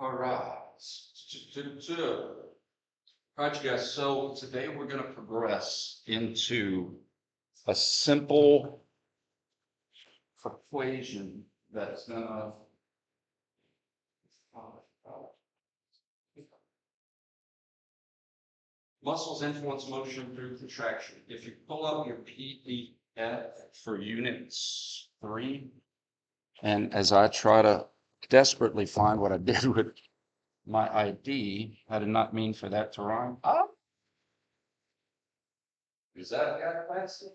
All right. All right, you guys. So today we're going to progress into a simple equation that's going to muscles influence motion through contraction. If you pull up your PDF for unit 3, and as I try to desperately find what I did with my ID, I did not mean for that to rhyme. Is that a guy plastic?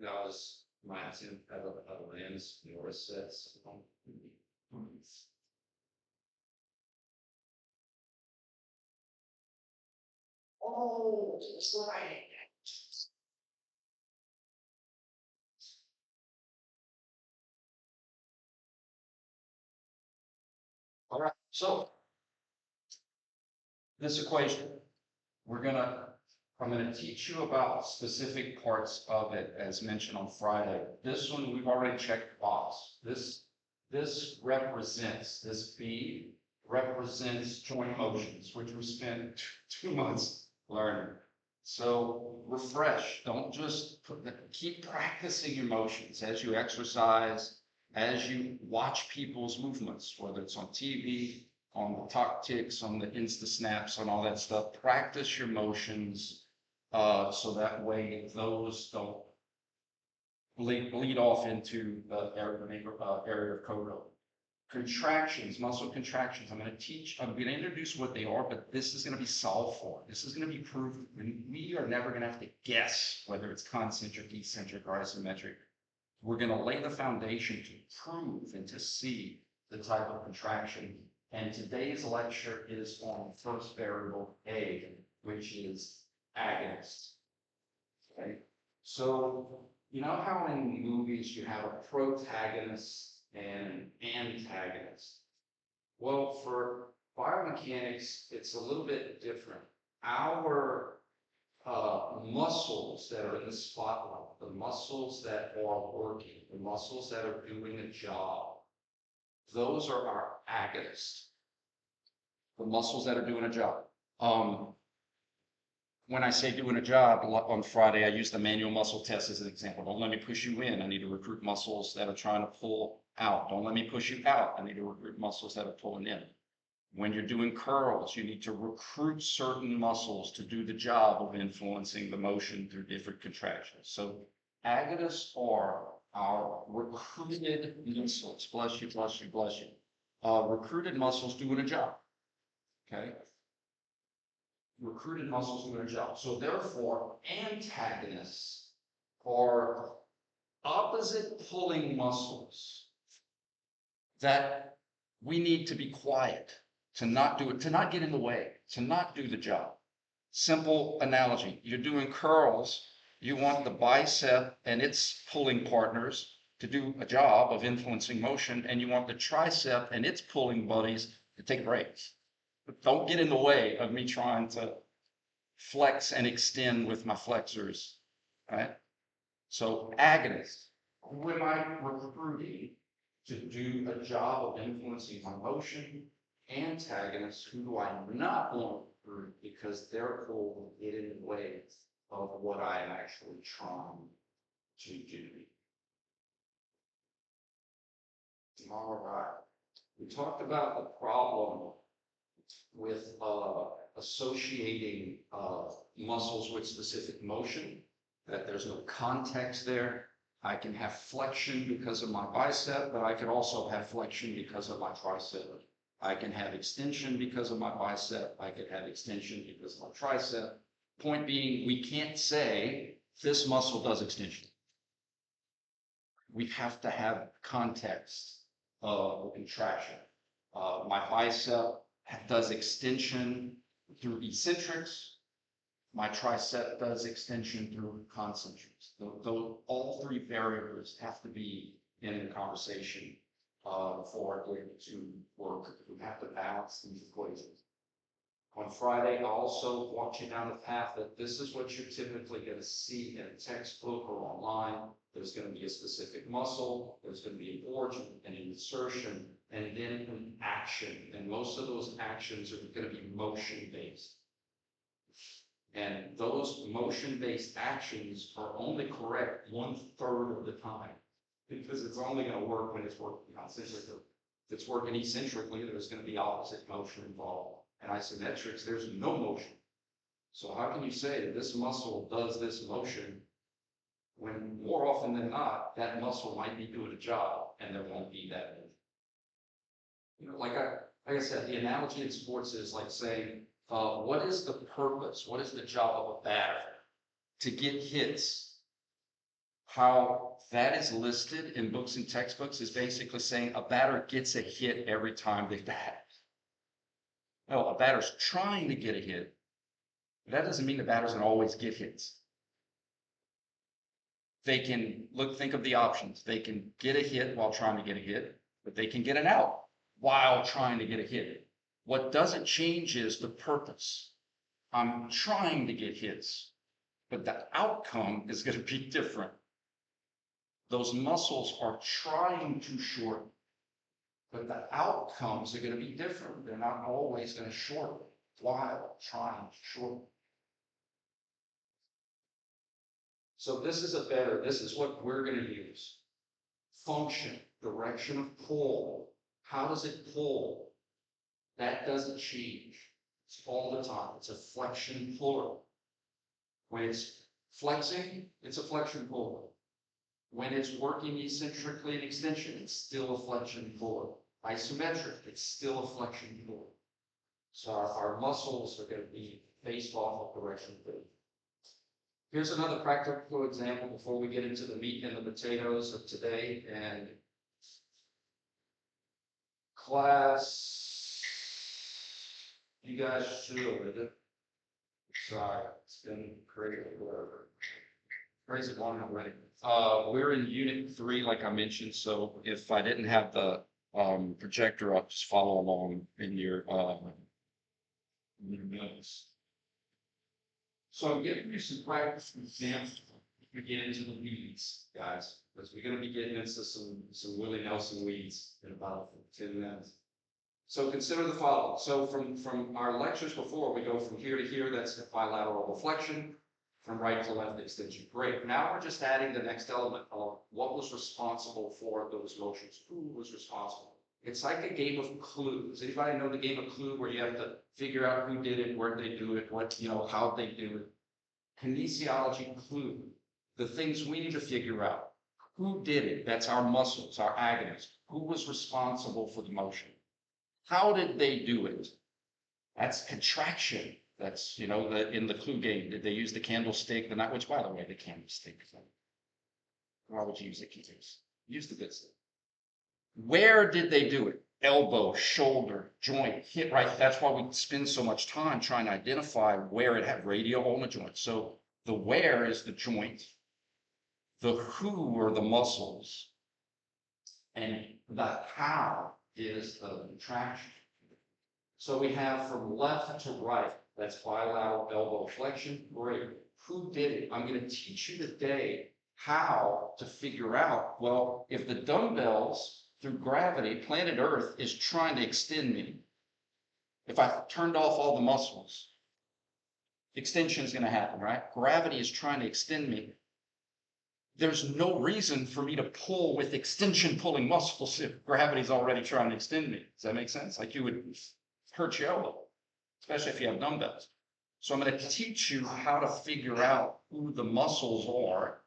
That was my attempt at a lens or sets. Oh, it's right. All right, so this equation, I'm gonna teach you about specific parts of it as mentioned on Friday. This one, we've already checked the box. This B represents joint motions, which we spent 2 months learning. So refresh, don't just keep practicing your motions as you exercise, as you watch people's movements, whether it's on TV, on the talk ticks, on the Insta snaps, on all that stuff. Practice your motions so that way those don't bleed off into the area of Kodo. Contractions, muscle contractions. I'm going to introduce what they are, but this is going to be solved for. This is going to be proven. We are never going to have to guess whether it's concentric, eccentric, or isometric. We're going to lay the foundation to prove and to see the type of contraction. And today's lecture is on first variable A, which is agonist. Okay. So you know how in movies you have a protagonist and antagonist? Well, for biomechanics, it's a little bit different. Our muscles that are in the spotlight, the muscles that are working, the muscles that are doing a job, those are our agonists. The muscles that are doing a job. When I say doing a job on Friday, I use the manual muscle test as an example. Don't let me push you in. I need to recruit muscles that are trying to pull out. Don't let me push you out. I need to recruit muscles that are pulling in. When you're doing curls, you need to recruit certain muscles to do the job of influencing the motion through different contractions. So agonists are our recruited muscles. Bless you, bless you, bless you. Recruited muscles doing a job. Okay. Recruited muscles doing a job. So therefore, antagonists are opposite pulling muscles that we need to be quiet, to not do it, to not get in the way, to not do the job. Simple analogy. You're doing curls. You want the bicep and its pulling partners to do a job of influencing motion, and you want the tricep and its pulling buddies to take breaks. But don't get in the way of me trying to flex and extend with my flexors, right? So agonists, who am I recruiting to do a job of influencing my motion? Antagonists, who do I not want to recruit because their pull will get in the way of what I am actually trying to do. All right. We talked about the problem with associating muscles with specific motion, that there's no context there. I can have flexion because of my bicep, but I could also have flexion because of my tricep. I can have extension because of my bicep. I could have extension because of my tricep. Point being, we can't say this muscle does extension. We have to have context of contraction. My bicep does extension through eccentrics. My tricep does extension through concentrics. Though all three variables have to be in the conversation for it to work. We have to balance these equations. On Friday, I also walked you down the path that this is what you're typically going to see in a textbook or online. There's going to be a specific muscle, there's going to be an origin and an insertion, and then an action. And most of those actions are going to be motion-based. And those motion-based actions are only correct 1/3 of the time, because it's only going to work when it's working concentrically. If it's working eccentrically, there's going to be opposite motion involved. And isometrics, there's no motion. So how can you say that this muscle does this motion when more often than not, that muscle might be doing a job and there won't be that motion? You know, like I said, the analogy in sports is like saying, what is the purpose? What is the job of a batter? To get hits. How that is listed in books and textbooks is basically saying a batter gets a hit every time they bat. No, a batter's trying to get a hit. That doesn't mean the batter's gonna always get hits. They can think of the options. They can get a hit while trying to get a hit, but they can get an out while trying to get a hit. What doesn't change is the purpose. I'm trying to get hits, but the outcome is going to be different. Those muscles are trying to shorten, but the outcomes are going to be different. They're not always going to shorten while trying to shorten. So this is what we're going to use. Function, direction of pull. How does it pull? That doesn't change. It's all the time. It's a flexion puller. When it's flexing, it's a flexion puller. When it's working eccentrically in extension, it's still a flexion puller. Isometric, it's still a flexion puller. So our muscles are going to be based off of direction pull. Here's another practical example before we get into the meat and the potatoes of today. And class, you guys should. Sorry, it's been crazy. Crazy long already. We're in unit 3, like I mentioned. So if I didn't have the projector up, just follow along in your notes. So I'm giving you some practice examples we get into the weeds, guys, because we're going to be getting into some Willie Nelson weeds in about 10 minutes. So consider the following. So from our lectures before, we go from here to here, that's bilateral flexion, from right to left extension. Great. Now we're just adding the next element of what was responsible for those motions. Who was responsible? It's like a game of Clue. Does anybody know the game of Clue where you have to figure out who did it, where they do it, what, how they do it? Kinesiology Clue. The things we need to figure out. Who did it? That's our muscles, our agonists. Who was responsible for the motion? How did they do it? That's contraction. That's, in the Clue game, did they use the candlestick, the knife, which, by the way, the candlestick, why would you use the keys? Use the good stuff. Where did they do it? Elbow, shoulder, joint, hip, right? That's why we spend so much time trying to identify where it had radial ulnar joint. So the where is the joint, the who are the muscles, and the how is the contraction. So we have from left to right, that's bilateral elbow flexion. Great. Who did it? I'm going to teach you today how to figure out, well, if the dumbbells through gravity, planet Earth is trying to extend me. If I turned off all the muscles, extension is going to happen, right? Gravity is trying to extend me. There's no reason for me to pull with extension pulling muscles if gravity's already trying to extend me. Does that make sense? Like you would hurt your elbow, especially if you have dumbbells. So I'm going to teach you how to figure out who the muscles are.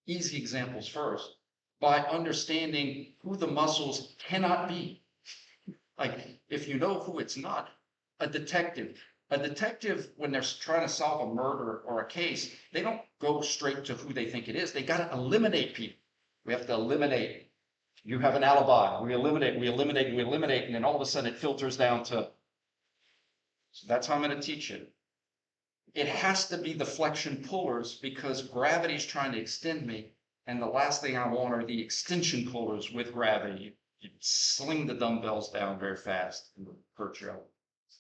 Easy examples first, by understanding who the muscles cannot be. Like, if you know who it's not, a detective, when they're trying to solve a murder or a case, they don't go straight to who they think it is. They got to eliminate people. We have to eliminate. You have an alibi. We eliminate, and then all of a sudden it filters down to. So that's how I'm going to teach it. It has to be the flexion pullers because gravity is trying to extend me. And the last thing I want are the extension pullers with gravity. You sling the dumbbells down very fast and hurt your elbow.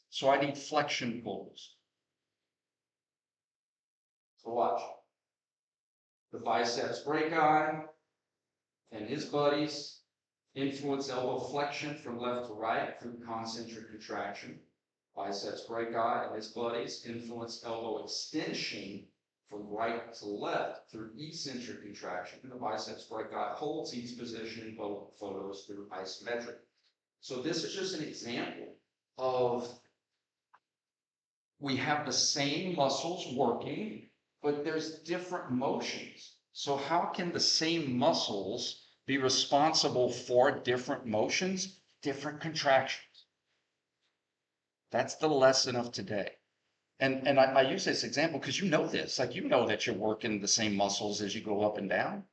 So I need flexion pulls. So watch. The biceps brachii and his buddies influence elbow flexion from left to right through concentric contraction. Biceps brachii and his buddies influence elbow extension from right to left through eccentric contraction. And the biceps brachii holds each position in both photos through isometric. So this is just an example of we have the same muscles working, but there's different motions. So how can the same muscles be responsible for different motions, different contractions? That's the lesson of today. And I use this example because you know this, like you know that you're working the same muscles as you go up and down.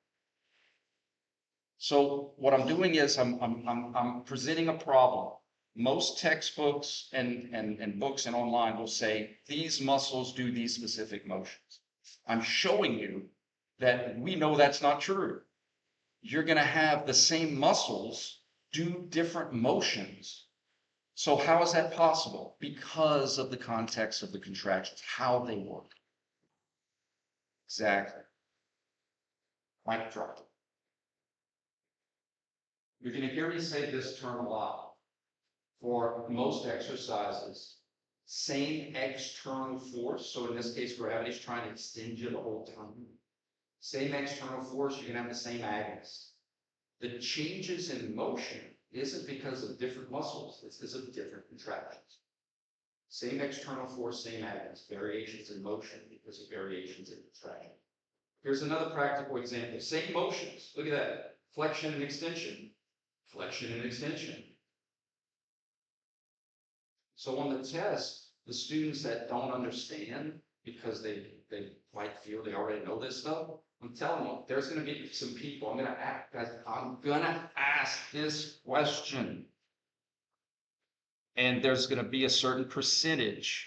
So what I'm doing is I'm presenting a problem. Most textbooks and books and online will say these muscles do these specific motions. I'm showing you that we know that's not true. You're going to have the same muscles do different motions. So how is that possible? Because of the context of the contractions, how they work. Exactly. Mic drop. You're going to hear me say this term a lot. For most exercises, same external force. So in this case, gravity's trying to extend you the whole time. Same external force, you're going to have the same agonist. The changes in motion isn't because of different muscles, it's because of different contractions. Same external force, same agonist. Variations in motion because of variations in contraction. Here's another practical example. Same motions. Look at that. Flexion and extension. Flexion and extension. So on the test, the students that don't understand because they might feel they already know this stuff, I'm telling you, there's going to be some people, I'm going to ask this question. And there's going to be a certain percentage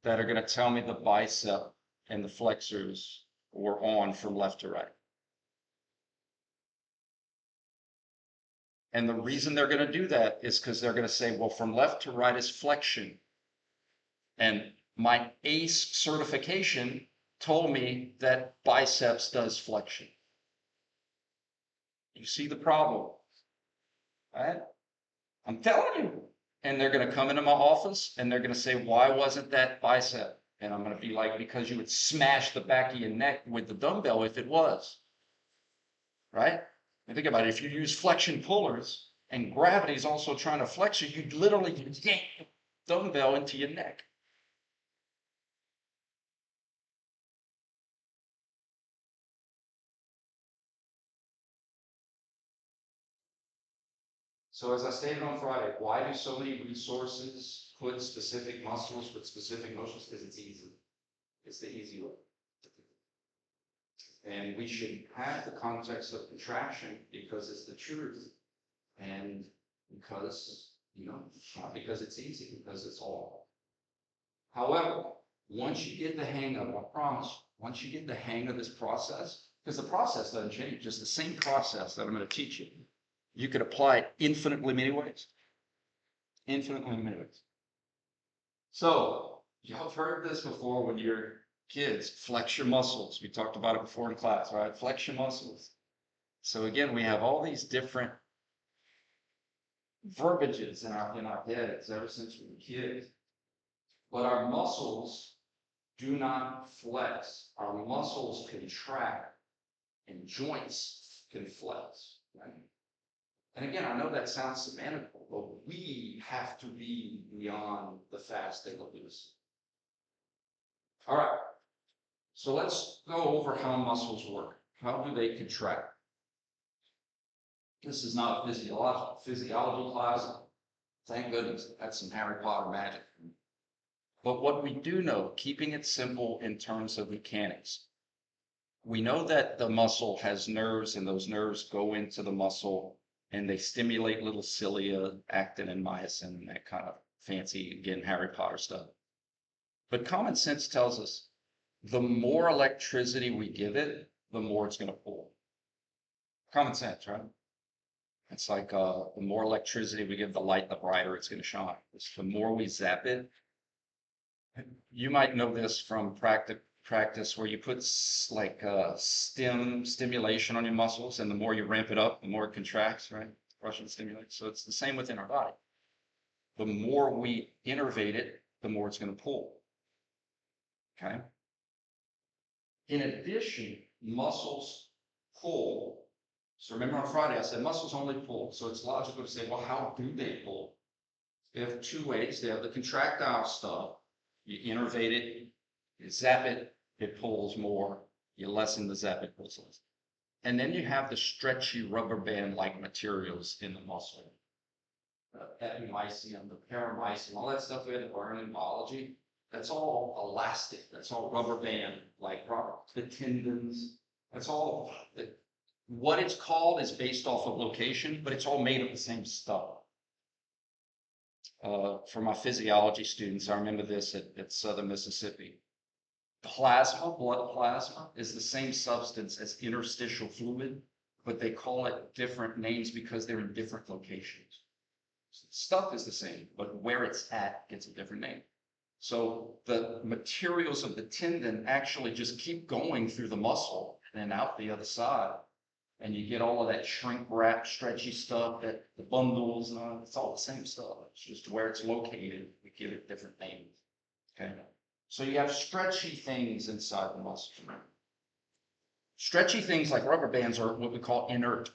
that are going to tell me the bicep and the flexors were on from left to right. And the reason they're going to do that is because they're going to say, well, from left to right is flexion. And my ACE certification told me that biceps does flexion. You see the problem, right? I'm telling you. And they're going to come into my office and they're going to say, why wasn't that bicep? And I'm going to be like, because you would smash the back of your neck with the dumbbell if it was, right? And think about it. If you use flexion pullers and gravity is also trying to flex you, you'd literally yank the dumbbell into your neck. So as I stated on Friday, why do so many resources put specific muscles with specific motions? Because it's easy. It's the easy way. And we should have the context of contraction because it's the truth. And because, not because it's easy, because it's all. However, once you get the hang of it, I promise, once you get the hang of this process, because the process doesn't change, just the same process that I'm going to teach you, you could apply it infinitely many ways. Infinitely many ways. So, y'all have heard this before when you're kids, flex your muscles. We talked about it before in class, right? Flex your muscles. So again, we have all these different verbiages in our heads ever since we were kids. But our muscles do not flex. Our muscles contract and joints can flex, right? And again, I know that sounds semantical, but we have to be beyond the fast and the loose. All right. So let's go over how muscles work. How do they contract? This is not a physiology class. Thank goodness, that's some Harry Potter magic. But what we do know, keeping it simple in terms of mechanics, we know that the muscle has nerves and those nerves go into the muscle and they stimulate little cilia, actin and myosin, and that kind of fancy, again, Harry Potter stuff. But common sense tells us the more electricity we give it, the more it's going to pull. Common sense, right? It's like the more electricity we give the light, the brighter it's going to shine. The more we zap it, you might know this from practice where you put like stimulation on your muscles, and the more you ramp it up, the more it contracts, right? Russian stimulate. So it's the same within our body. The more we innervate it, the more it's going to pull. Okay. In addition, muscles pull. So remember on Friday, I said muscles only pull. So it's logical to say, well, how do they pull? They have two ways. They have the contractile stuff. You innervate it, you zap it, it pulls more. You lessen the zap, it pulls less. And then you have the stretchy rubber band-like materials in the muscle. The epimysium, the paramysium, all that stuff we had to learn in biology. That's all elastic. That's all rubber band, like the tendons. That's all. What it's called is based off of location, but it's all made of the same stuff. For my physiology students, I remember this at Southern Mississippi. Plasma, blood plasma, is the same substance as interstitial fluid, but they call it different names because they're in different locations. So the stuff is the same, but where it's at gets a different name. So the materials of the tendon actually just keep going through the muscle and then out the other side. And you get all of that shrink wrap, stretchy stuff, that the bundles, and it's all the same stuff. It's just where it's located, we give it different names. Okay. So you have stretchy things inside the muscle. Stretchy things like rubber bands are what we call inert.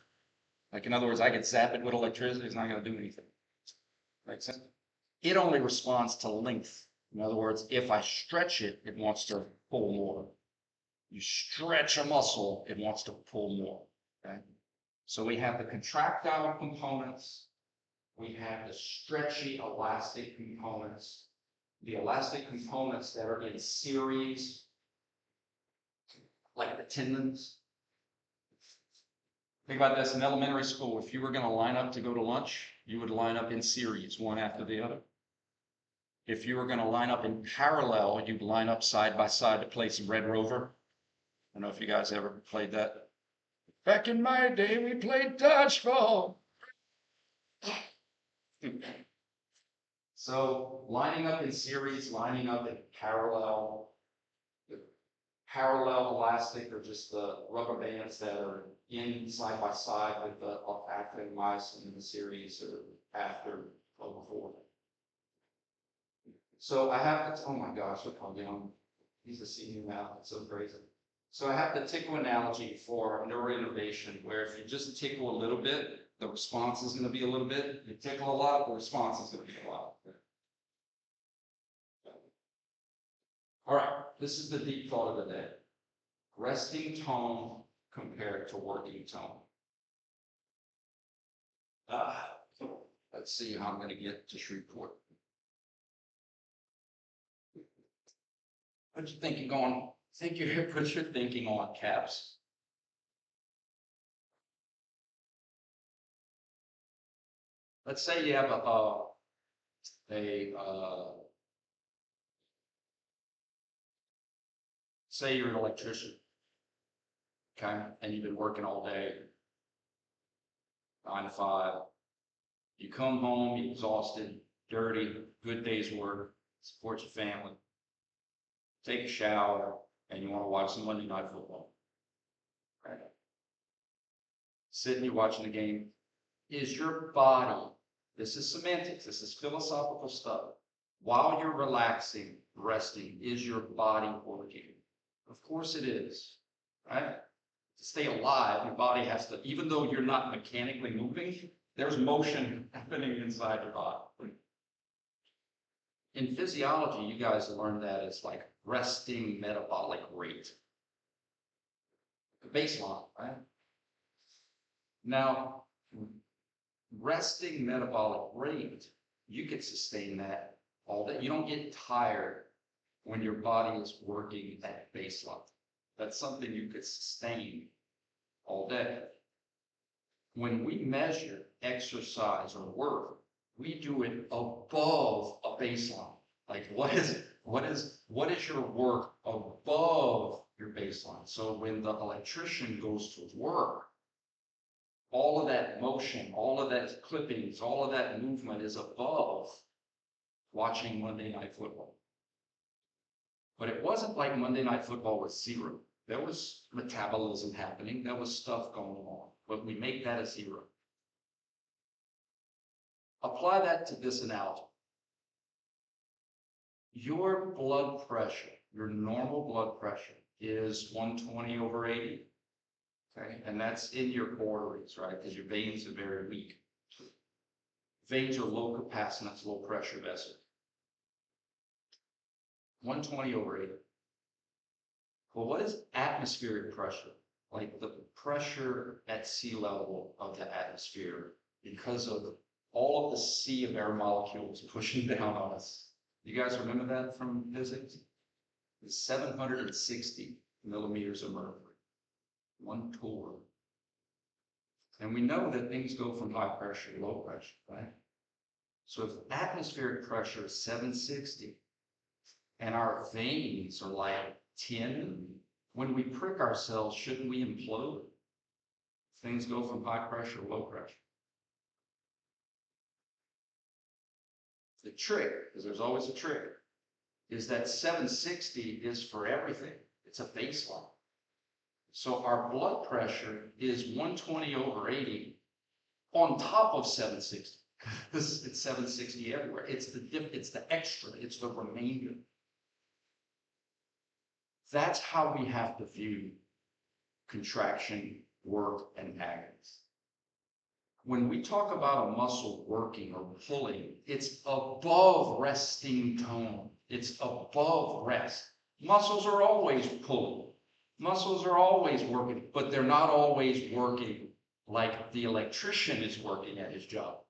Like in other words, I could zap it with electricity, it's not going to do anything. Make sense? It only responds to length. In other words, if I stretch it, it wants to pull more. You stretch a muscle, it wants to pull more. Okay? So we have the contractile components, we have the stretchy elastic components, the elastic components that are in series, like the tendons. Think about this in elementary school. If you were going to line up to go to lunch, you would line up in series, one after the other. If you were going to line up in parallel, you'd line up side by side to play some Red Rover. I don't know if you guys ever played that. Back in my day, we played dodgeball. So lining up in series, lining up in parallel. The parallel elastic are just the rubber bands that are in side by side with the actin myosin in the series or after or before. So I have, oh my gosh, look how young. He's a senior now, it's so crazy. So I have the tickle analogy for neuroinnervation, where if you just tickle a little bit, the response is going to be a little bit. You tickle a lot, the response is going to be a lot. All right, this is the deep thought of the day. Resting tone compared to working tone. Let's see how I'm going to get this report. What you thinking going? Put your thinking on, caps. Let's say you have say you're an electrician, okay, and you've been working all day, 9 to 5. You come home, you're exhausted, dirty, good day's work, support your family, take a shower, and you want to watch some Monday Night Football. Right? Sitting, you're watching the game. Is your body, this is semantics, this is philosophical stuff. While you're relaxing, resting, is your body working? Of course it is, right? To stay alive, your body has to, even though you're not mechanically moving, there's motion happening inside your body. In physiology, you guys learned that it's like resting metabolic rate. The baseline, right? Now, resting metabolic rate, you can sustain that all day. You don't get tired when your body is working at baseline. That's something you could sustain all day. When we measure exercise or work, we do it above a baseline. Like what is your work above your baseline? So when the electrician goes to work, all of that motion, all of that clippings, all of that movement is above watching Monday Night Football. But it wasn't like Monday Night Football was zero. There was metabolism happening. There was stuff going on, but we make that a zero. Apply that to this analogy. Your blood pressure, your normal blood pressure is 120/80. Okay, and that's in your arteries, right? Because your veins are very weak. Veins are low capacitance, low pressure vessels. 120/80. Well, what is atmospheric pressure? Like the pressure at sea level of the atmosphere because of all of the sea of air molecules pushing down on us. You guys remember that from physics? It's 760 millimeters of mercury, 1 torr. And we know that things go from high pressure to low pressure, right? So if atmospheric pressure is 760 and our veins are like 10, when we prick ourselves, shouldn't we implode? Things go from high pressure to low pressure. The trick, because there's always a trick, is that 760 is for everything. It's a baseline. So our blood pressure is 120/80 on top of 760. It's 760 everywhere. It's the extra, it's the remainder. That's how we have to view contraction, work, and agonists. When we talk about a muscle working or pulling, it's above resting tone. It's above rest. Muscles are always pulling. Muscles are always working, but they're not always working like the electrician is working at his job.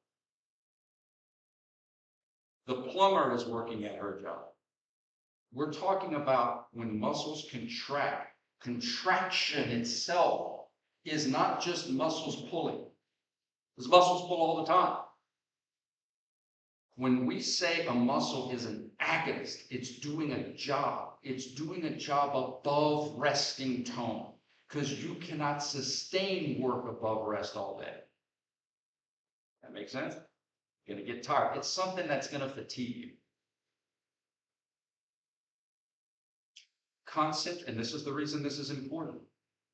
The plumber is working at her job. We're talking about when muscles contract. Contraction itself is not just muscles pulling. Because muscles pull all the time. When we say a muscle is an agonist, it's doing a job. It's doing a job above resting tone. Because you cannot sustain work above rest all day. That makes sense? You're going to get tired. It's something that's going to fatigue you. And this is the reason this is important.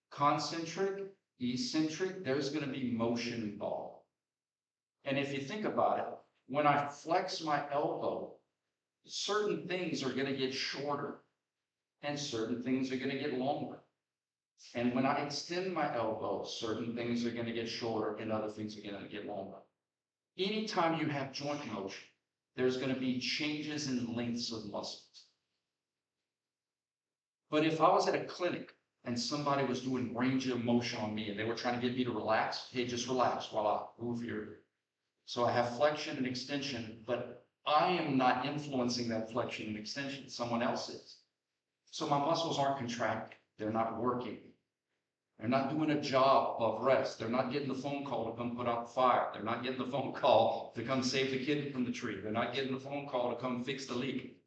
Concentric, eccentric, there's going to be motion involved. And if you think about it, when I flex my elbow, certain things are going to get shorter and certain things are going to get longer. And when I extend my elbow, certain things are going to get shorter and other things are going to get longer. Anytime you have joint motion, there's going to be changes in lengths of muscles. But if I was at a clinic and somebody was doing range of motion on me and they were trying to get me to relax, hey, just relax while I move here. So I have flexion and extension, but I am not influencing that flexion and extension. Someone else is. So my muscles aren't contracting. They're not working. They're not doing a job of rest. They're not getting the phone call to come put out the fire. They're not getting the phone call to come save the kid from the tree. They're not getting the phone call to come fix the leak.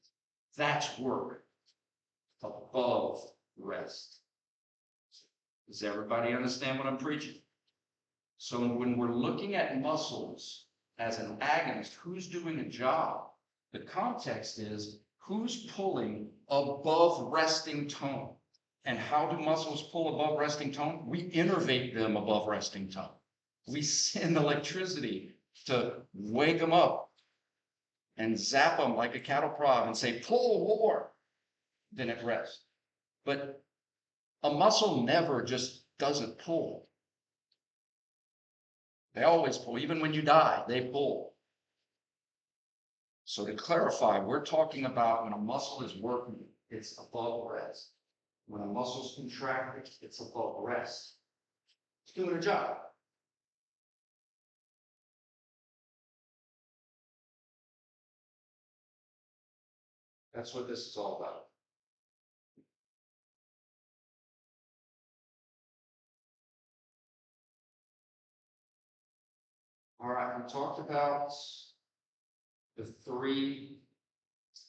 That's work above rest. Does everybody understand what I'm preaching? So when we're looking at muscles as an agonist, who's doing a job? The context is who's pulling above resting tone. And how do muscles pull above resting tone? We innervate them above resting tone. We send electricity to wake them up and zap them like a cattle prod and say, pull more, then at rest. But a muscle never just doesn't pull. They always pull. Even when you die, they pull. So to clarify, we're talking about when a muscle is working, it's above rest. When a muscle's contracting, it's above rest. It's doing a job. That's what this is all about. All right, we talked about the three.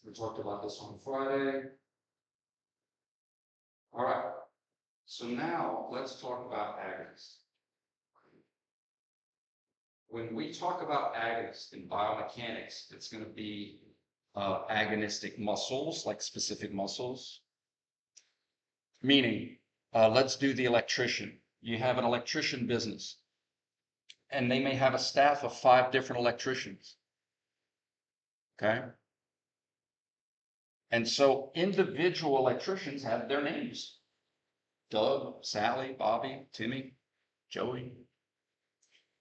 We talked about this on Friday. All right, so now let's talk about agonists. When we talk about agonists in biomechanics, it's going to be agonistic muscles, like specific muscles. Meaning, let's do the electrician. You have an electrician business, and they may have a staff of 5 different electricians. Okay? And so individual electricians have their names. Doug, Sally, Bobby, Timmy, Joey.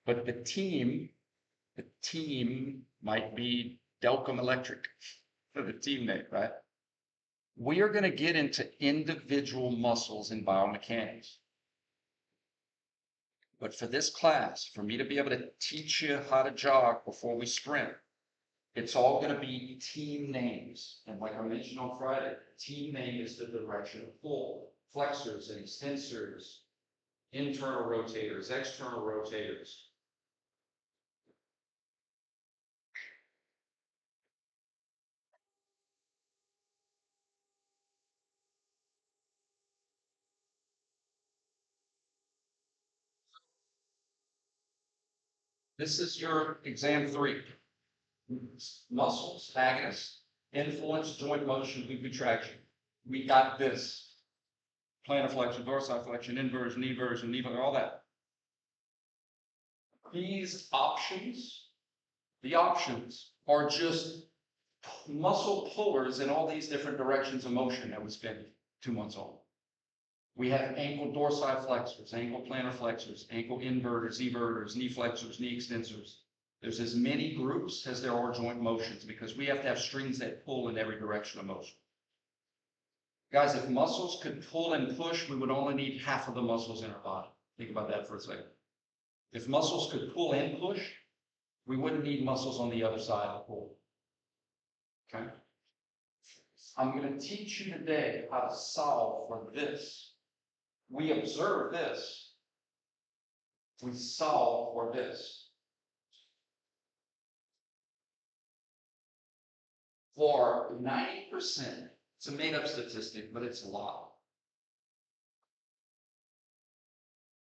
But the team might be Delcom Electric for the team name, right? We are going to get into individual muscles in biomechanics. But for this class, for me to be able to teach you how to jog before we sprint, it's all going to be team names. And like I mentioned on Friday, team name is the direction of pull. Flexors and extensors, internal rotators, external rotators. This is your exam 3. Muscles, agonists, influence, joint motion, glute contraction. We got this. Plantar flexion, dorsiflexion, inversion, eversion, knee, all that. These options, the options are just muscle pullers in all these different directions of motion that we spent 2 months on. We have ankle dorsiflexors, ankle plantar flexors, ankle inverters, everters, knee flexors, knee extensors. There's as many groups as there are joint motions because we have to have strings that pull in every direction of motion. Guys, if muscles could pull and push, we would only need half of the muscles in our body. Think about that for a second. If muscles could pull and push, we wouldn't need muscles on the other side to pull. Okay? I'm going to teach you today how to solve for this. We observe this. We solve for this. For 90%, it's a made-up statistic, but it's a lot.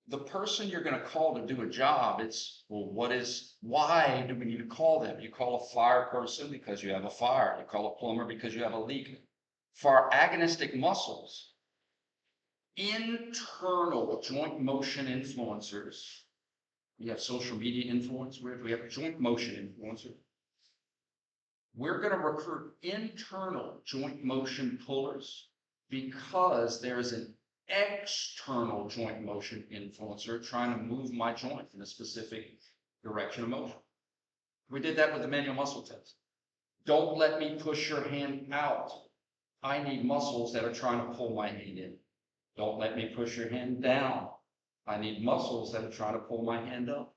The person you're going to call to do a job, it's, well, why do we need to call them? You call a fire person because you have a fire. You call a plumber because you have a leak. For our agonistic muscles, internal joint motion influencers, we have social media influence, we have joint motion influencers. We're going to recruit internal joint motion pullers because there's an external joint motion influencer trying to move my joint in a specific direction of motion. We did that with the manual muscle test. Don't let me push your hand out. I need muscles that are trying to pull my hand in. Don't let me push your hand down. I need muscles that are trying to pull my hand up.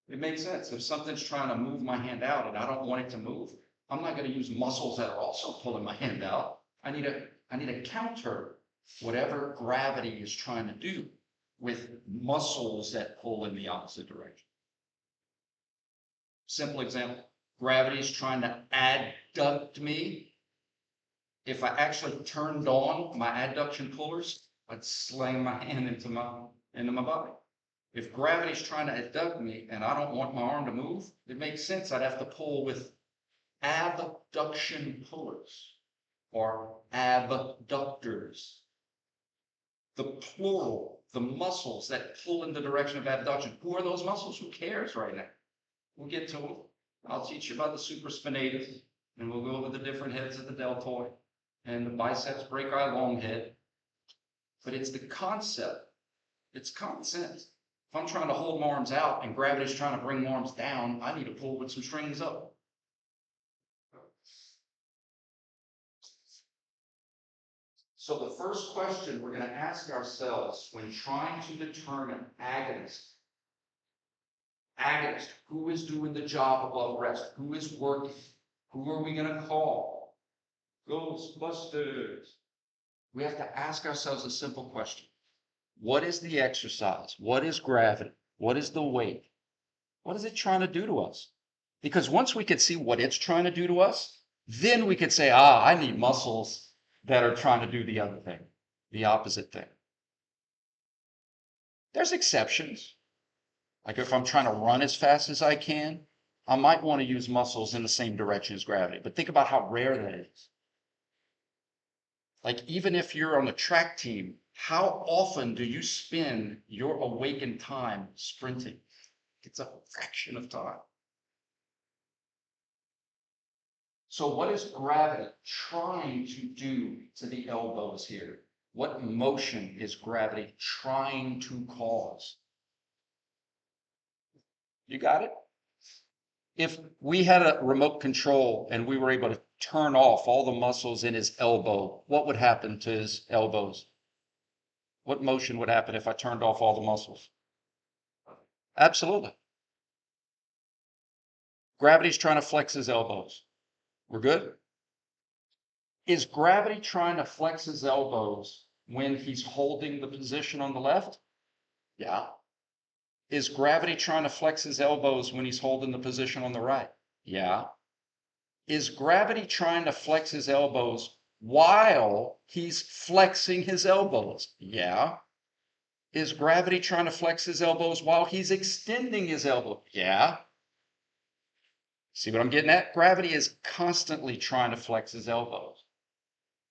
It makes sense. If something's trying to move my hand out and I don't want it to move, I'm not going to use muscles that are also pulling my hand out. I need to counter whatever gravity is trying to do with muscles that pull in the opposite direction. Simple example. Gravity is trying to adduct me. If I actually turned on my adduction pullers, I'd slam my hand into my body. If gravity is trying to adduct me and I don't want my arm to move, it makes sense. I'd have to pull with abduction pullers or abductors. The plural, the muscles that pull in the direction of abduction. Who are those muscles? Who cares right now? We'll get to them. I'll teach you about the supraspinatus, and we'll go over the different heads of the deltoid and the biceps brachii long head. But it's the concept. It's common sense. If I'm trying to hold my arms out and gravity's trying to bring my arms down, I need to pull with some strings up. So the first question we're going to ask ourselves when trying to determine agonist, who is doing the job above rest? Who is working? Who are we going to call? Ghostbusters. We have to ask ourselves a simple question. What is the exercise? What is gravity? What is the weight? What is it trying to do to us? Because once we could see what it's trying to do to us, then we could say, I need muscles that are trying to do the other thing, the opposite thing. There's exceptions. Like if I'm trying to run as fast as I can, I might want to use muscles in the same direction as gravity. But think about how rare that is. Like even if you're on the track team, how often do you spend your awakened time sprinting? It's a fraction of time. So what is gravity trying to do to the elbows here? What motion is gravity trying to cause? You got it? If we had a remote control and we were able to turn off all the muscles in his elbow, what would happen to his elbows? What motion would happen if I turned off all the muscles? Absolutely. Gravity's trying to flex his elbows. We're good? Is gravity trying to flex his elbows when he's holding the position on the left? Yeah. Is gravity trying to flex his elbows when he's holding the position on the right? Yeah. Is gravity trying to flex his elbows while he's flexing his elbows? Yeah. Is gravity trying to flex his elbows while he's extending his elbow? Yeah. See what I'm getting at? Gravity is constantly trying to flex his elbows.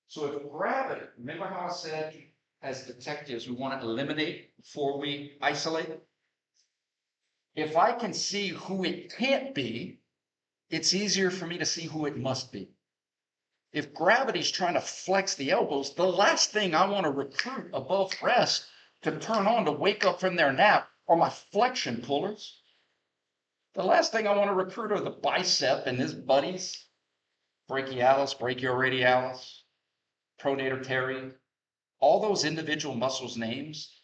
So if gravity, remember how I said as detectives, we want to eliminate before we isolate? If I can see who it can't be, it's easier for me to see who it must be. If gravity's trying to flex the elbows, the last thing I want to recruit above rest to turn on to wake up from their nap are my flexion pullers. The last thing I want to recruit are the bicep and his buddies, brachialis, brachioradialis, pronator teres. All those individual muscles' names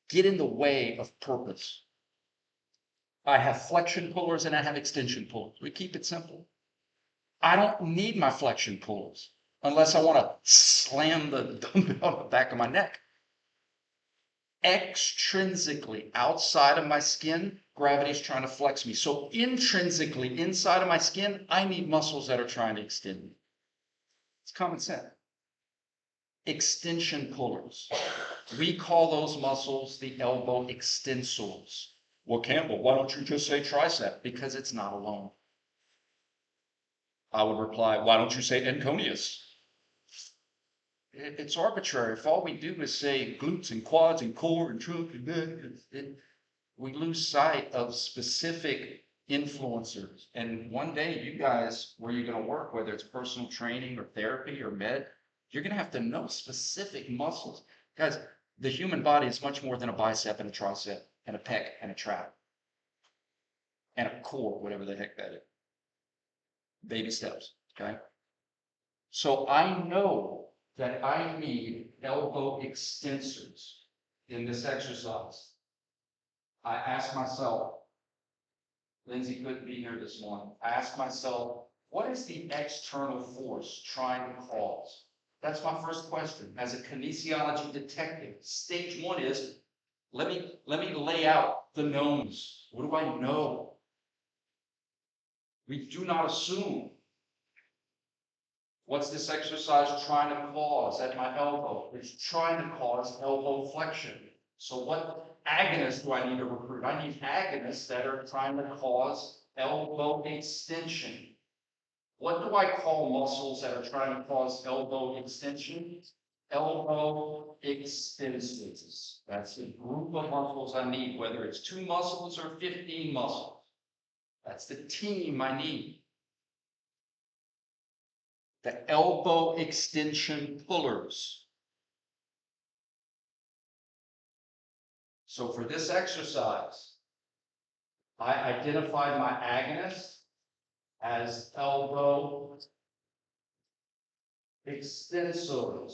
get in the way of purpose. I have flexion pullers and I have extension pullers. We keep it simple. I don't need my flexion pullers unless I want to slam the dumbbell on the back of my neck. Extrinsically, outside of my skin, gravity is trying to flex me. So intrinsically, inside of my skin, I need muscles that are trying to extend me. It's common sense. Extension pullers. We call those muscles the elbow extensors. Well, Campbell, why don't you just say tricep? Because it's not alone. I would reply, why don't you say KNES? It's arbitrary. If all we do is say glutes and quads and core and trunk and neck, we lose sight of specific influencers. And one day, you guys, where you're going to work, whether it's personal training or therapy or med, you're going to have to know specific muscles. Guys, the human body is much more than a bicep and a tricep and a pec and a trap and a core, whatever the heck that is. Baby steps, okay? So I know that I need elbow extensors in this exercise. I asked myself, Lindsay couldn't be here this morning. I asked myself, what is the external force trying to cause? That's my first question. As a kinesiology detective, stage one is, let me lay out the knowns. What do I know? We do not assume. What's this exercise trying to cause at my elbow? It's trying to cause elbow flexion. So what agonists do I need to recruit? I need agonists that are trying to cause elbow extension. What do I call muscles that are trying to cause elbow extension? Elbow extensors. That's the group of muscles I need, whether it's 2 muscles or 15 muscles. That's the team I need. The elbow extension pullers. So for this exercise, I identified my agonist as elbow extensors.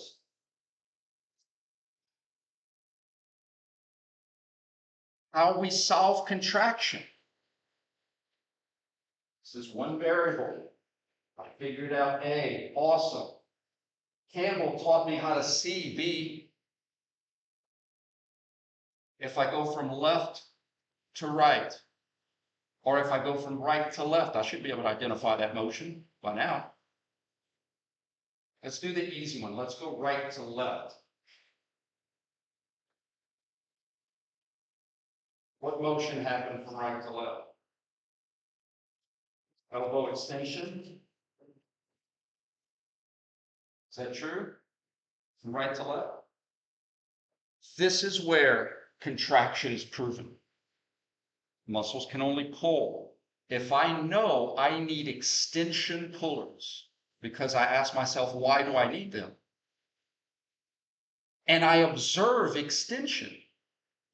How we solve contraction. This is one variable. I figured out A, awesome. Campbell taught me how to see B. If I go from left to right, or if I go from right to left, I should be able to identify that motion by now. Let's do the easy one. Let's go right to left. What motion happened from right to left? Elbow extension. Is that true? From right to left? This is where contraction is proven. Muscles can only pull. If I know I need extension pullers, because I ask myself, why do I need them? And I observe extension.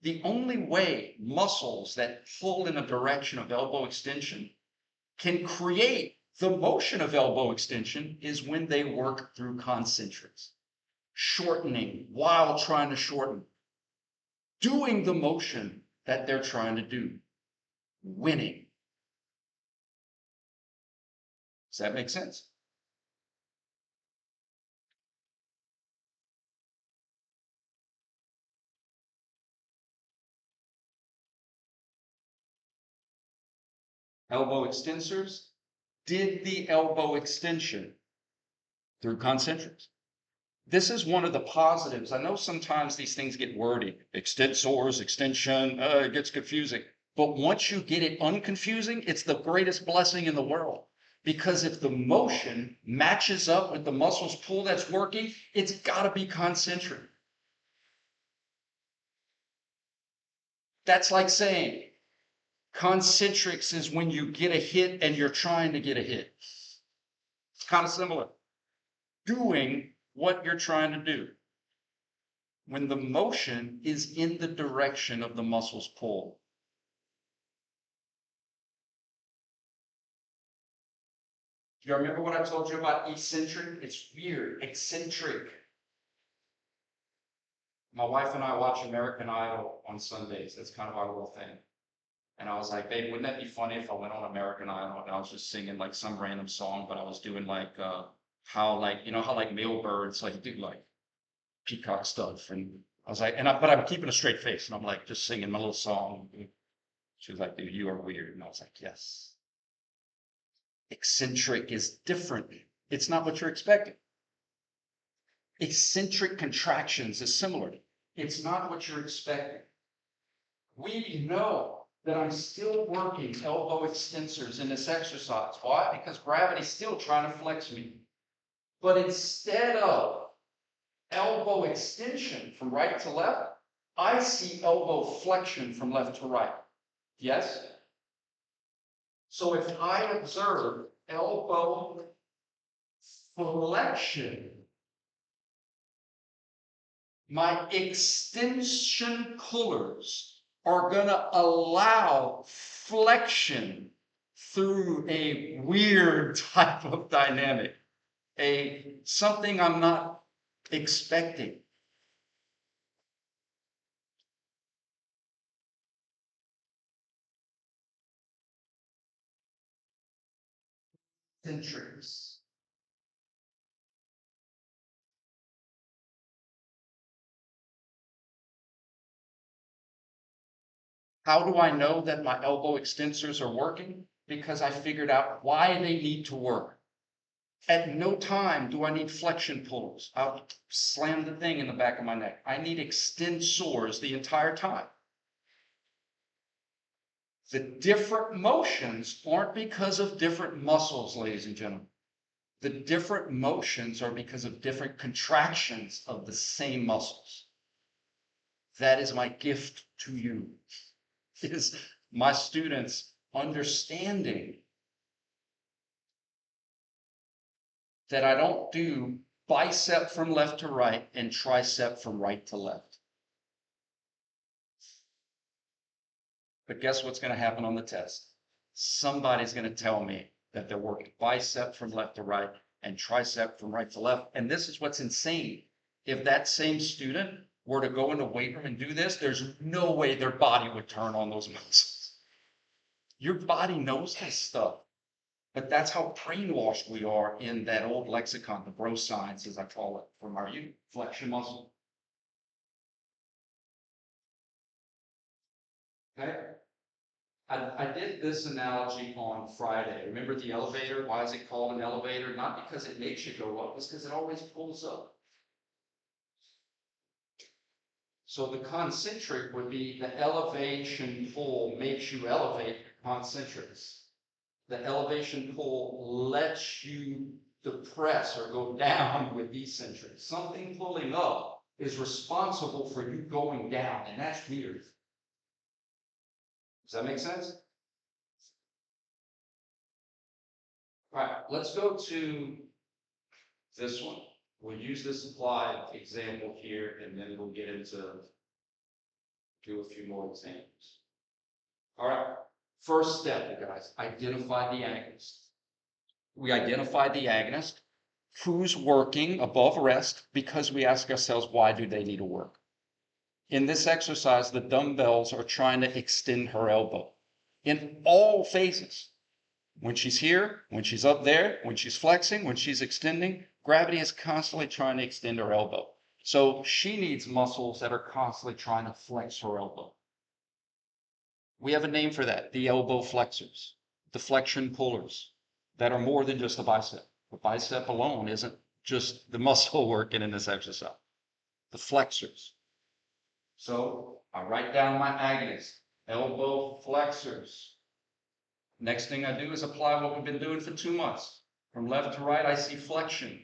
The only way muscles that pull in a direction of elbow extension can create the motion of elbow extension is when they work through concentrics, shortening while trying to shorten, doing the motion that they're trying to do, winning. Does that make sense? Elbow extensors did the elbow extension through concentrics. This is one of the positives. I know sometimes these things get wordy, extensors, extension, it gets confusing. But once you get it unconfusing, it's the greatest blessing in the world. Because if the motion matches up with the muscles pull that's working, it's got to be concentric. That's like saying concentrics is when you get a hit and you're trying to get a hit. It's kind of similar. Doing what you're trying to do when the motion is in the direction of the muscle's pull. Do you remember what I told you about eccentric? It's weird. Eccentric. My wife and I watch American Idol on Sundays. That's kind of our little thing. And I was like, babe, wouldn't that be funny if I went on American Idol and I was just singing like some random song, but I was doing like how like, you know, how like male birds like do like peacock stuff. And I was like, but I'm keeping a straight face and I'm like just singing my little song. She was like, dude, you are weird. And I was like, yes. Eccentric is different. It's not what you're expecting. Eccentric contractions is similar. It's not what you're expecting. We know that I'm still working elbow extensors in this exercise. Why? Because gravity's still trying to flex me. But instead of elbow extension from right to left, I see elbow flexion from left to right. Yes? So if I observe elbow flexion, my extension pullers are going to allow flexion through a weird type of dynamic, something I'm not expecting. Centrics. How do I know that my elbow extensors are working? Because I figured out why they need to work. At no time do I need flexion pullers. I'll slam the thing in the back of my neck. I need extensors the entire time. The different motions aren't because of different muscles, ladies and gentlemen. The different motions are because of different contractions of the same muscles. That is my gift to you. Is my students understanding that I don't do bicep from left to right and tricep from right to left. But guess what's going to happen on the test? Somebody's going to tell me that they're working bicep from left to right and tricep from right to left. And this is what's insane. If that same student were to go in the weight room and do this, there's no way their body would turn on those muscles. Your body knows this stuff. But that's how brainwashed we are in that old lexicon, the bro science, as I call it, from our youth, flexion muscle. Okay? I did this analogy on Friday. Remember the elevator? Why is it called an elevator? Not because it makes you go up, it's because it always pulls up. So the concentric would be the elevation pull makes you elevate concentrics. The elevation pull lets you depress or go down with eccentric. Something pulling up is responsible for you going down, and that's weird. Does that make sense? All right, let's go to this one. We'll use this applied example here, and then we'll get into do a few more examples. All right, first step, you guys, identify the agonist. We identify the agonist, who's working above rest, because we ask ourselves, why do they need to work? In this exercise, the dumbbells are trying to extend her elbow in all phases. When she's here, when she's up there, when she's flexing, when she's extending, gravity is constantly trying to extend her elbow. So she needs muscles that are constantly trying to flex her elbow. We have a name for that, the elbow flexors, the flexion pullers that are more than just the bicep. The bicep alone isn't just the muscle working in this exercise. The flexors. So I write down my agonist, elbow flexors. Next thing I do is apply what we've been doing for 2 months. From left to right, I see flexion.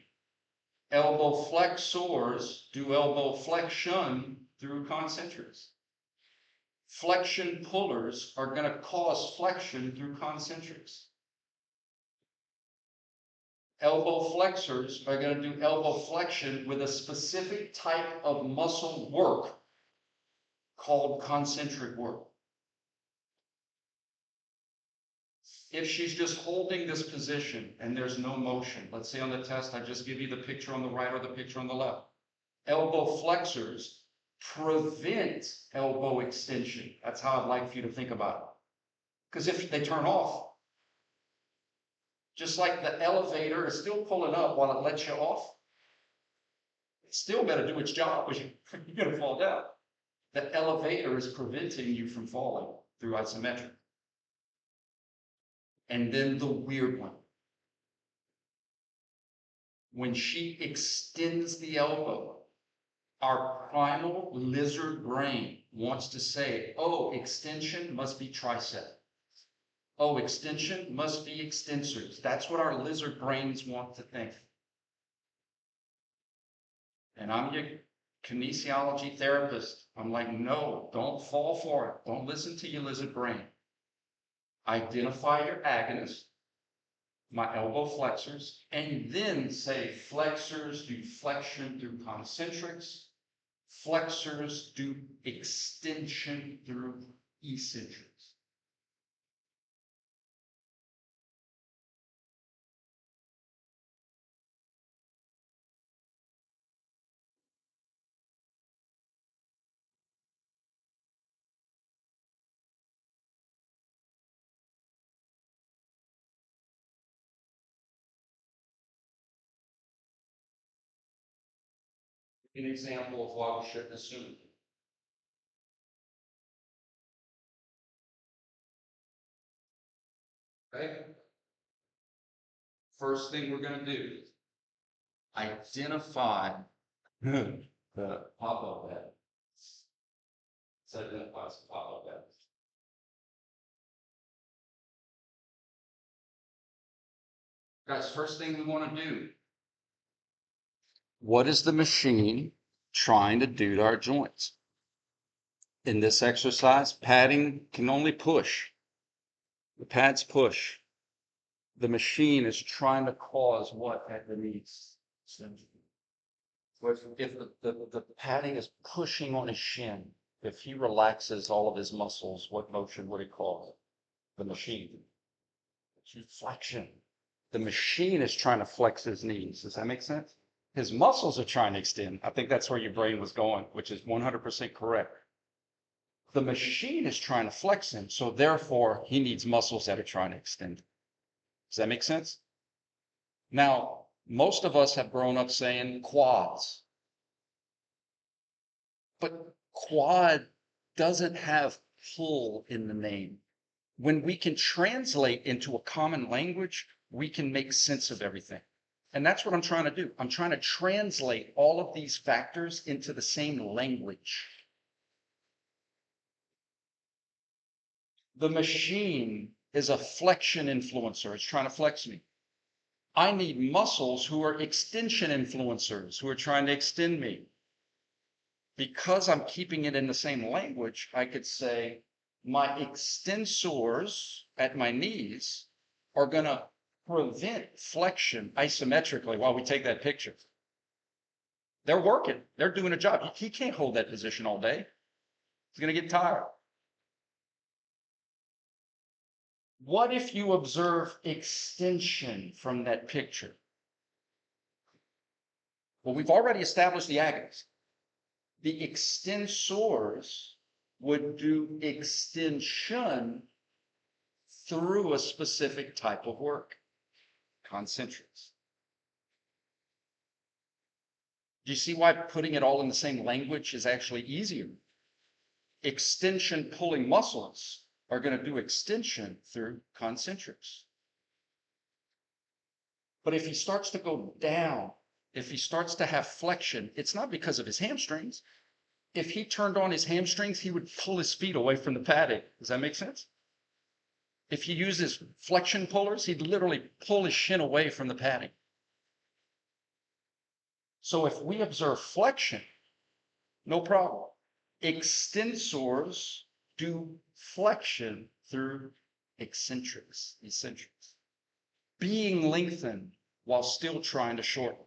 Elbow flexors do elbow flexion through concentrics. Flexion pullers are going to cause flexion through concentrics. Elbow flexors are going to do elbow flexion with a specific type of muscle work called concentric work. If she's just holding this position and there's no motion, let's say on the test, I just give you the picture on the right or the picture on the left. Elbow flexors prevent elbow extension. That's how I'd like for you to think about it. Because if they turn off, just like the elevator is still pulling up while it lets you off, it still better do its job, or you're going to fall down. The elevator is preventing you from falling through isometric. And then the weird one. When she extends the elbow, our primal lizard brain wants to say, oh, extension must be tricep. Oh, extension must be extensors. That's what our lizard brains want to think. And I'm your kinesiology therapist. I'm like, no, don't fall for it. Don't listen to your lizard brain. Identify your agonist, my elbow flexors, and then say flexors do flexion through concentrics, flexors do extension through eccentrics. An example of why we shouldn't assume. Okay? First thing we're going to do is identify the pop-up bed. So identifies the pop-up bed. Guys, first thing we want to do, what is the machine trying to do to our joints? In this exercise, padding can only push. The pads push. The machine is trying to cause what at the knees? If the padding is pushing on his shin, if he relaxes all of his muscles, what motion would it cause? The machine. Flexion. The machine is trying to flex his knees. Does that make sense? His muscles are trying to extend. I think that's where your brain was going, which is 100% correct. The machine is trying to flex him, so therefore he needs muscles that are trying to extend. Does that make sense? Now, most of us have grown up saying quads. But quad doesn't have pull in the name. When we can translate into a common language, we can make sense of everything. And that's what I'm trying to do. I'm trying to translate all of these factors into the same language. The machine is a flexion influencer. It's trying to flex me. I need muscles who are extension influencers, who are trying to extend me. Because I'm keeping it in the same language, I could say my extensors at my knees are going to prevent flexion isometrically while we take that picture. They're working. They're doing a job. He can't hold that position all day. He's going to get tired. What if you observe extension from that picture? Well, we've already established the agonists. The extensors would do extension through a specific type of work, concentrics. Do you see why putting it all in the same language is actually easier? Extension pulling muscles are going to do extension through concentrics. But if he starts to go down, if he starts to have flexion, it's not because of his hamstrings. If he turned on his hamstrings, he would pull his feet away from the padding. Does that make sense? If he uses flexion pullers, he'd literally pull his shin away from the padding. So if we observe flexion, no problem. Extensors do flexion through eccentrics. Being lengthened while still trying to shorten.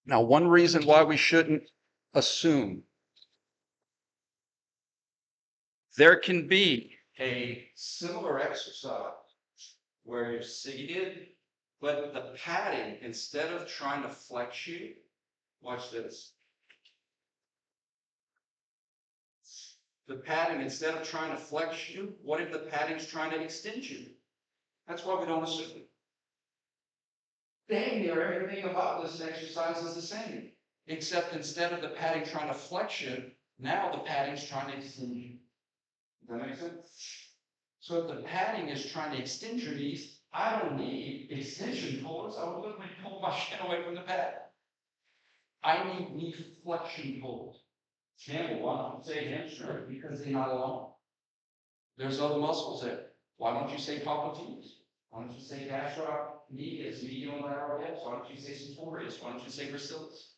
Now, one reason why we shouldn't assume there can be a similar exercise where you're seated, but the padding, instead of trying to flex you, watch this. The padding, instead of trying to flex you, what if the padding's trying to extend you? That's why we don't assume it. Dang near everything about this exercise is the same, except instead of the padding trying to flex you, now the padding's trying to extend you. Does that make sense? So if the padding is trying to extend your knees, I don't need extension pullers. I would literally pull my shin away from the pad. I need knee flexion pullers. Campbell, why don't you say hamstring? Because they're not alone. There's other muscles there. Why don't you say popliteus? Why don't you say gastrocnemius, medial lateral hips? Why don't you say sartorius? Why don't you say gracilis?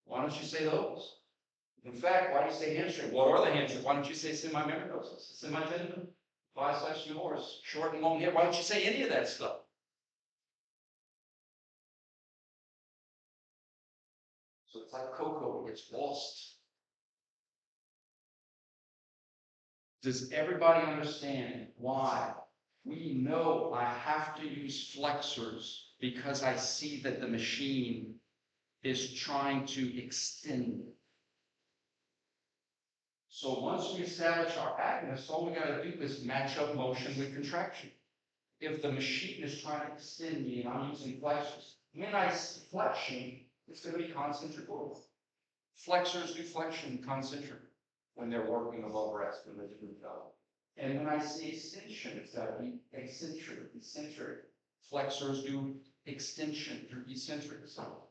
Why don't you say those? In fact, why do you say hamstring? What are the hamstrings? Why don't you say semimembranosus, semitendon, biceps femoris, short and long hip? Why don't you say any of that stuff? So it's like cocoa, it gets lost. Does everybody understand why we know I have to use flexors because I see that the machine is trying to extend? So once we establish our agonists, all we got to do is match up motion with contraction. If the machine is trying to extend me and I'm using flexors, when I see flexion, it's going to be concentric growth. Flexors do flexion concentric when they're working above rest, when they're doing job. And when I see extension, it's got to be eccentric. Flexors do extension through eccentric. So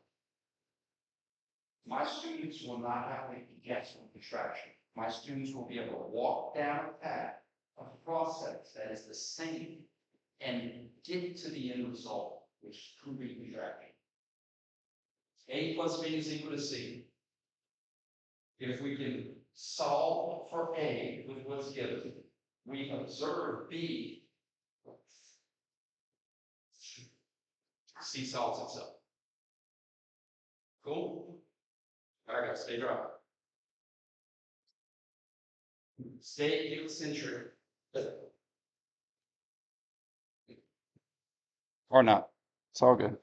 my students will not have to guess on contraction. My students will be able to walk down a path, a process that is the same, and get to the end result, which is proving contraction. A plus B is equal to C. If we can solve for A with what's given, we observe B, C solves itself. Cool? All right, guys, stay dry. Stay eccentric. Or not. It's all good.